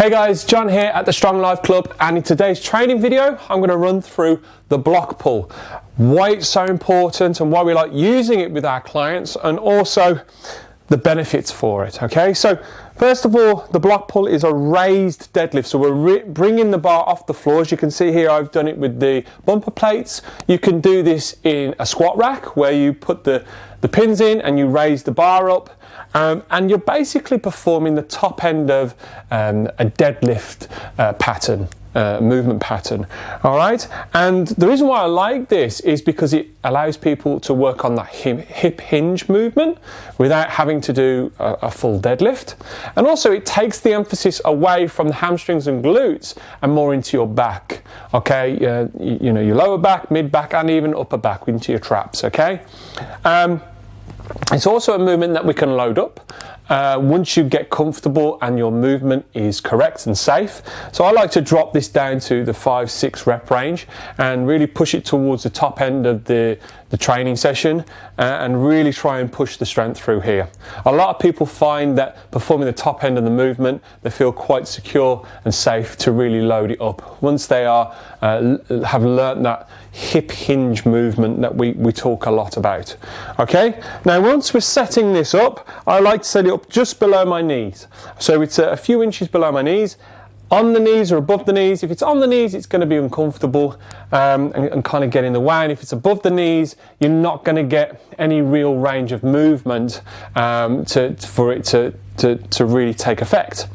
Hey guys, John here at the Strong Life Club, and in today's training video I'm going to run through the block pull, why it's so important and why we like using it with our clients, and also the benefits for it. Okay, so first of all, the block pull is a raised deadlift, so we're bringing the bar off the floor. As you can see here, I've done it with the bumper plates. You can do this in a squat rack where you put the pins in and you raise the bar up, and you're basically performing the top end of a deadlift pattern. Movement pattern. All right, and the reason why I like this is because it allows people to work on that hip hinge movement without having to do a full deadlift, and also it takes the emphasis away from the hamstrings and glutes and more into your back. Okay, you know, your lower back, mid back, and even upper back into your traps. Okay, it's also a movement that we can load up once you get comfortable and your movement is correct and safe. So I like to drop this down to the 5-6 rep range and really push it towards the top end of the training session and really try and push the strength through here. A lot of people find that performing the top end of the movement, they feel quite secure and safe to really load it up once they have learned that hip hinge movement that we talk a lot about. Okay, now once we're setting this up, I like to set it up just below my knees, so it's a few inches below my knees, on the knees or above the knees. If it's on the knees, it's going to be uncomfortable and kind of get in the way, and if it's above the knees, you're not going to get any real range of movement for it to really take effect.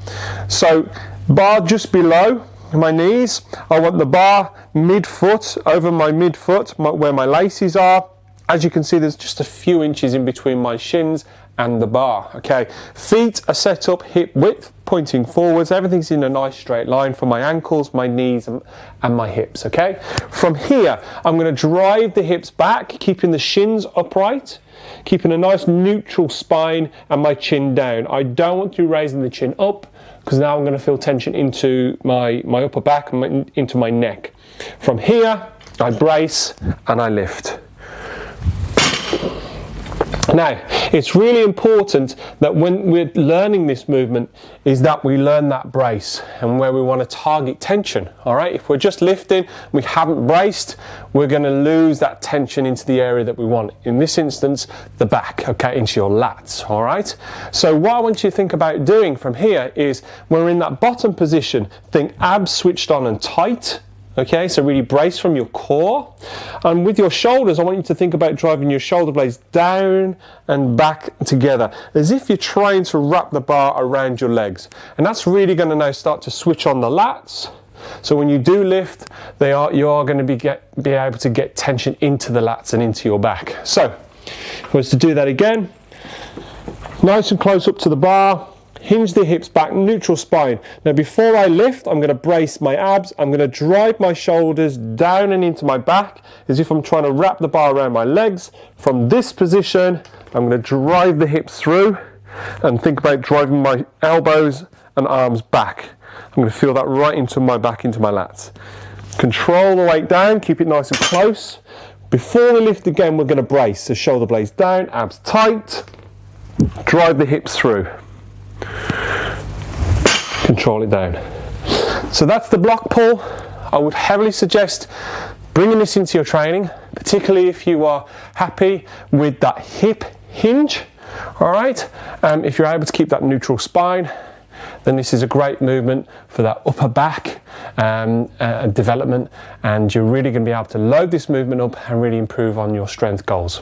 So bar just below my knees, I want the bar mid-foot, over my mid-foot, where my laces are. As you can see, there's just a few inches in between my shins and the bar. Okay, feet are set up hip width, pointing forwards. Everything's in a nice straight line for my ankles, my knees, and my hips. Okay, from here, I'm going to drive the hips back, keeping the shins upright, keeping a nice neutral spine and my chin down. I don't want to be raising the chin up, because now I'm going to feel tension into my upper back and into my neck. From here, I brace and I lift. Now, it's really important that when we're learning this movement is that we learn that brace and where we want to target tension. All right, if we're just lifting, we haven't braced, we're going to lose that tension into the area that we want. In this instance, the back, okay, into your lats. All right, so what I want you to think about doing from here is when we're in that bottom position, think abs switched on and tight. Okay, so really brace from your core, and with your shoulders, I want you to think about driving your shoulder blades down and back together, as if you're trying to wrap the bar around your legs. And that's really going to now start to switch on the lats. So when you do lift, you are going to be able to get tension into the lats and into your back. So if I was to do that again, nice and close up to the bar, hinge the hips back, neutral spine. Now before I lift, I'm going to brace my abs. I'm going to drive my shoulders down and into my back as if I'm trying to wrap the bar around my legs. From this position, I'm going to drive the hips through and think about driving my elbows and arms back. I'm going to feel that right into my back, into my lats. Control the weight down, keep it nice and close. Before we lift again, we're going to brace. So shoulder blades down, abs tight, drive the hips through. Control it down. So that's the block pull. I would heavily suggest bringing this into your training, particularly if you are happy with that hip hinge. All right, if you're able to keep that neutral spine, then this is a great movement for that upper back development, and you're really going to be able to load this movement up and really improve on your strength goals.